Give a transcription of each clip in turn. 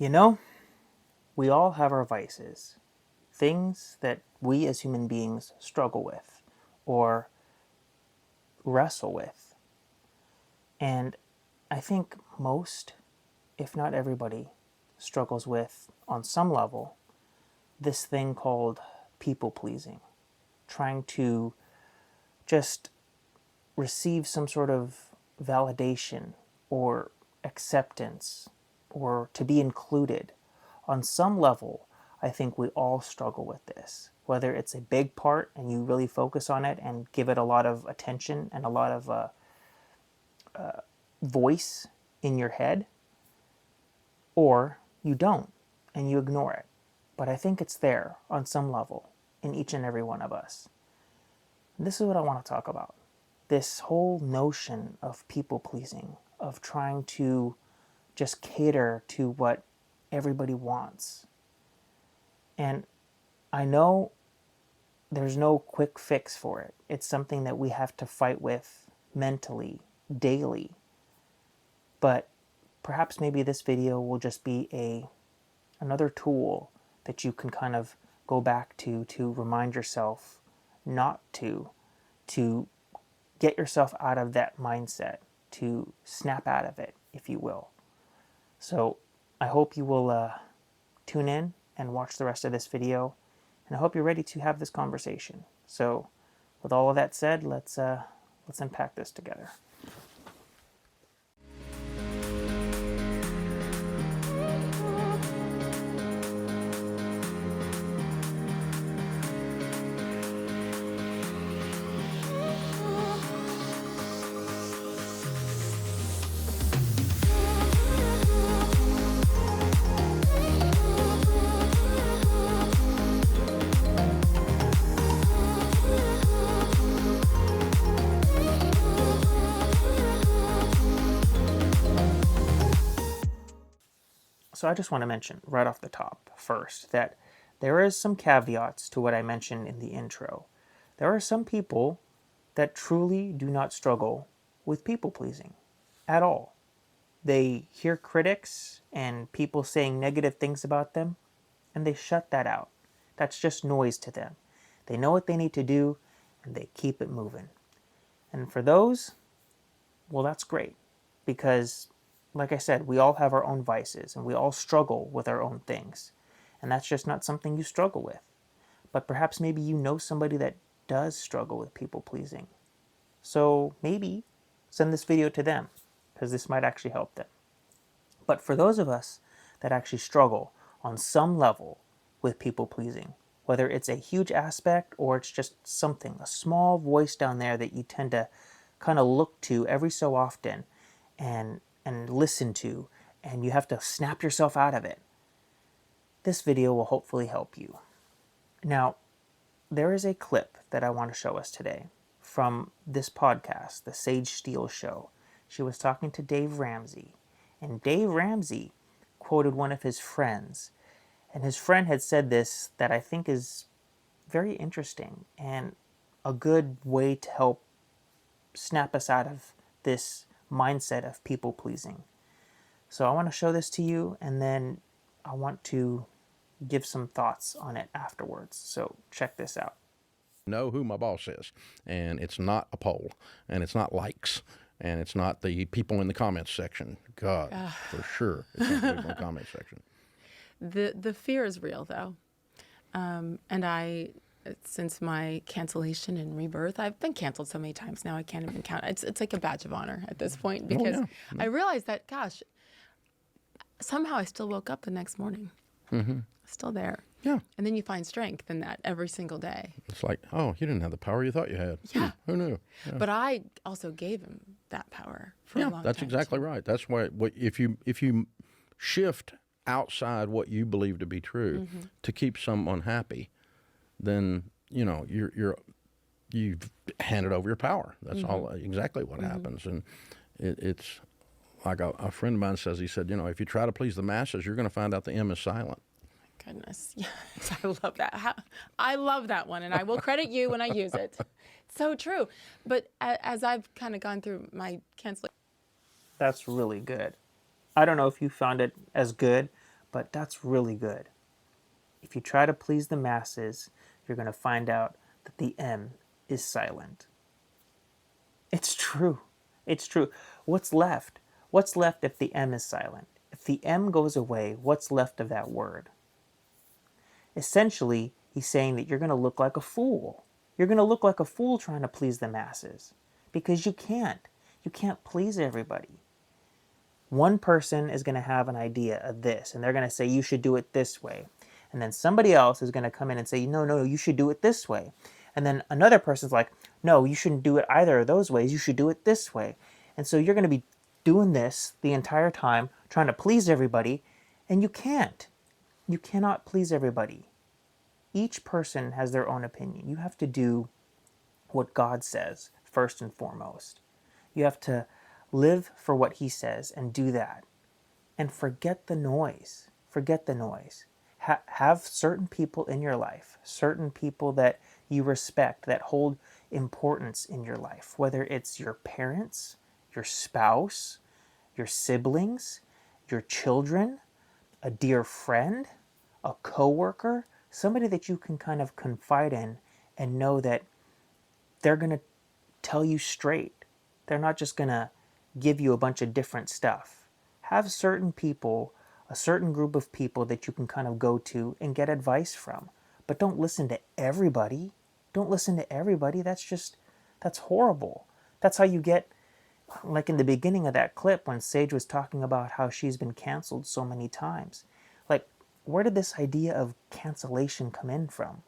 You know, we all have our vices, things that we as human beings struggle with or wrestle with. And I think most, if not everybody, struggles with, on some level, this thing called people pleasing, trying to just receive some sort of validation or acceptance or to be included. On some level, I think we all struggle with this. Whether it's a big part and you really focus on it and give it a lot of attention and a lot of voice in your head, or you don't and you ignore it. But I think it's there on some level in each and every one of us. And this is what I want to talk about. This whole notion of people pleasing, of trying to just cater to what everybody wants. And I know there's no quick fix for it. It's something that we have to fight with mentally, daily. But perhaps maybe this video will just be another tool that you can kind of go back to remind yourself not to get yourself out of that mindset, to snap out of it, if you will. So I hope you will tune in and watch the rest of this video, and I hope you're ready to have this conversation. So with all of that said, let's unpack this together. So I just want to mention right off the top first that there is some caveats to what I mentioned in the intro. There are some people that truly do not struggle with people pleasing at all. They hear critics and people saying negative things about them, and they shut that out. That's just noise to them. They know what they need to do, and they keep it moving. And for those, well, that's great, because like I said, we all have our own vices and we all struggle with our own things. And that's just not something you struggle with. But perhaps maybe you know somebody that does struggle with people pleasing. So maybe send this video to them, because this might actually help them. But for those of us that actually struggle on some level with people pleasing, whether it's a huge aspect or it's just something, a small voice down there that you tend to kind of look to every so often and listen to, and you have to snap yourself out of it, this video will hopefully help you. Now, there is a clip that I want to show us today from this podcast, The Sage Steele Show. She was talking to Dave Ramsey, and Dave Ramsey quoted one of his friends, and his friend had said this that I think is very interesting and a good way to help snap us out of this mindset of people pleasing. So I want to show this to you, and then I want to give some thoughts on it afterwards. So check this out. Know who my boss is, and it's not a poll, and it's not likes, and it's not the people in the comments section. God, for sure, it's not the people in the comments section. The fear is real, though, and since my cancellation and rebirth, I've been canceled so many times now I can't even count. It's like a badge of honor at this point, because I realized that, gosh, somehow I still woke up the next morning. Still there. Yeah. And then you find strength in that every single day. It's like, oh, you didn't have the power you thought you had. Yeah. Who knew? Yeah. But I also gave him that power for a long time. That's exactly right. That's why if you shift outside what you believe to be true to keep someone happy, then you've handed over your power. That's all exactly what happens. And it's like a friend of mine says, he said, if you try to please the masses, you're going to find out the M is silent. Goodness. Yes, I love that. I love that one, and I will credit you when I use it. It's so true. But as I've kind of gone through my cancellation. That's really good. I don't know if you found it as good, but that's really good. If you try to please the masses, you're going to find out that the M is silent. It's true. It's true. What's left? What's left if the M is silent? If the M goes away, what's left of that word? Essentially, he's saying that you're going to look like a fool. You're going to look like a fool trying to please the masses because you can't. You can't please everybody. One person is going to have an idea of this, and they're going to say, you should do it this way. And then somebody else is going to come in and say, no, you should do it this way. And then another person's like, no, you shouldn't do it either of those ways. You should do it this way. And so you're going to be doing this the entire time, trying to please everybody, and you can't. You cannot please everybody. Each person has their own opinion. You have to do what God says first and foremost. You have to live for what he says and do that. And forget the noise. Forget the noise. Have certain people in your life, certain people that you respect, that hold importance in your life, whether it's your parents, your spouse, your siblings, your children, a dear friend, a coworker, somebody that you can kind of confide in and know that they're going to tell you straight. They're not just going to give you a bunch of different stuff. Have certain people, a certain group of people that you can kind of go to and get advice from. But don't listen to everybody. Don't listen to everybody. That's horrible. That's how you get, like in the beginning of that clip when Sage was talking about how she's been canceled so many times. Like, where did this idea of cancellation come in from?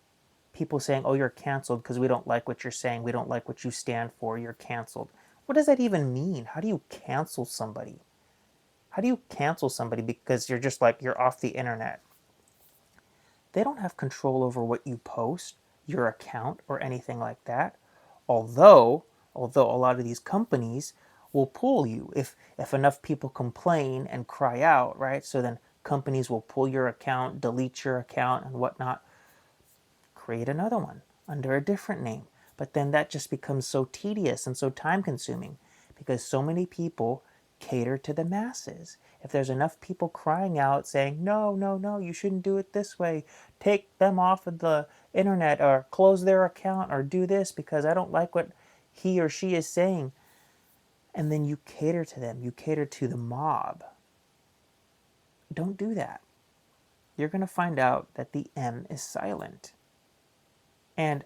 People saying, oh, you're canceled because we don't like what you're saying. We don't like what you stand for. You're canceled. What does that even mean? How do you cancel somebody? How do you cancel somebody because you're just like, you're off the internet? They don't have control over what you post, your account, or anything like that. Although a lot of these companies will pull you if enough people complain and cry out, right? So then companies will pull your account, delete your account, and whatnot. Create another one under a different name. But then that just becomes so tedious and so time consuming because so many people cater to the masses. If there's enough people crying out saying, no, you shouldn't do it this way, take them off of the internet or close their account or do this because I don't like what he or she is saying. And then you cater to them, you cater to the mob. Don't do that. You're going to find out that the M is silent. And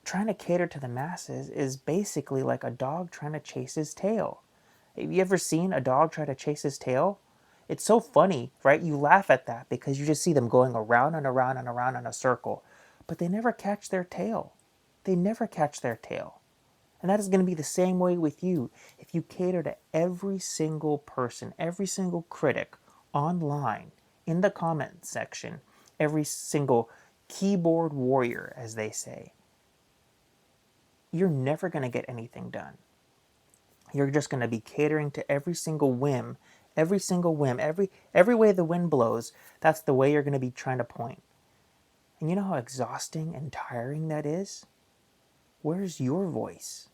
trying to cater to the masses is basically like a dog trying to chase his tail. Have you ever seen a dog try to chase his tail? It's so funny, right? You laugh at that because you just see them going around and around and around in a circle. But they never catch their tail. They never catch their tail. And that is going to be the same way with you. If you cater to every single person, every single critic online, in the comment section, every single keyboard warrior, as they say, you're never going to get anything done. You're just going to be catering to every single whim, every way the wind blows, that's the way you're going to be trying to point. And you know how exhausting and tiring that is? Where's your voice?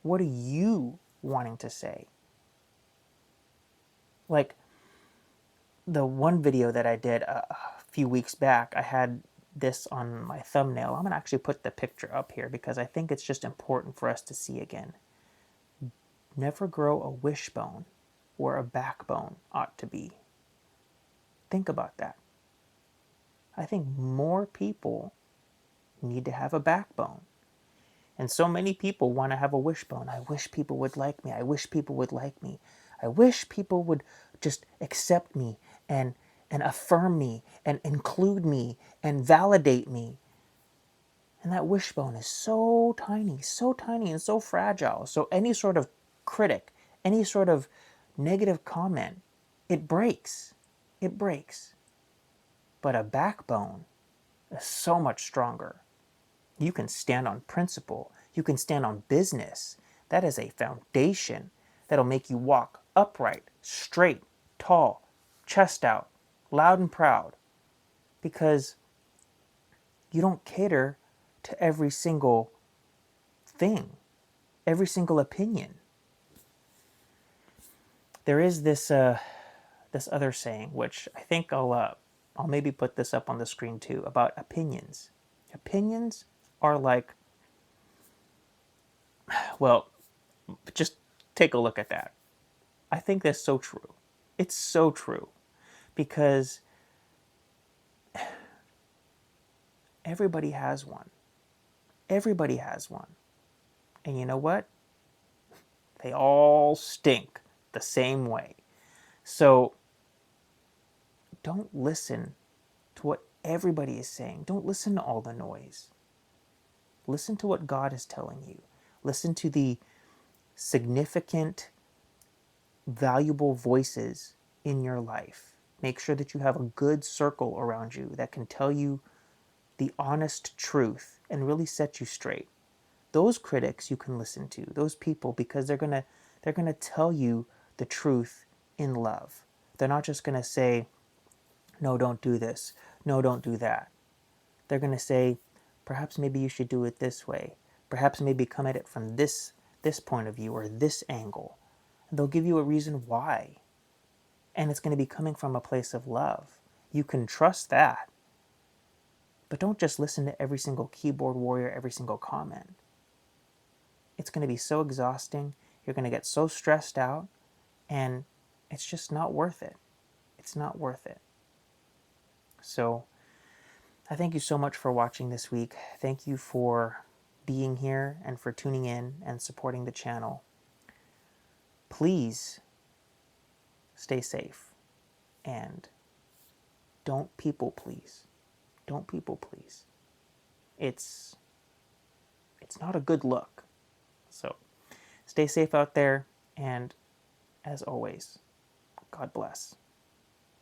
What are you wanting to say? Like the one video that I did a few weeks back, I had this on my thumbnail. I'm going to actually put the picture up here because I think it's just important for us to see again. Never grow a wishbone where a backbone ought to be. Think about that. I think more people need to have a backbone. And so many people want to have a wishbone. I wish people would like me. I wish people would like me. I wish people would just accept me and affirm me and include me and validate me. And that wishbone is so tiny and so fragile. So any sort of critic, any sort of negative comment, it breaks. It breaks. But a backbone is so much stronger. You can stand on principle. You can stand on business. That is a foundation that'll make you walk upright, straight, tall, chest out, loud and proud. Because you don't cater to every single thing, every single opinion. There is this this other saying, which I think I'll maybe put this up on the screen too, about opinions. Opinions are like, well, just take a look at that. I think that's so true. It's so true because everybody has one. Everybody has one. And you know what? They all stink the same way. So don't listen to what everybody is saying. Don't listen to all the noise. Listen to what God is telling you. Listen to the significant, valuable voices in your life. Make sure that you have a good circle around you that can tell you the honest truth and really set you straight. Those critics you can listen to, those people, because they're gonna tell you the truth in love. They're not just gonna say, no, don't do this, no, don't do that. They're gonna say, perhaps maybe you should do it this way. Perhaps maybe come at it from this point of view or this angle. And they'll give you a reason why. And it's going to be coming from a place of love. You can trust that. But don't just listen to every single keyboard warrior, every single comment. It's going to be so exhausting. You're going to get so stressed out, and it's just not worth it. It's not worth it. So I thank you so much for watching this week. Thank you for being here and for tuning in and supporting the channel. Please stay safe and don't people please. Don't people please. It's not a good look. So stay safe out there, and as always, God bless.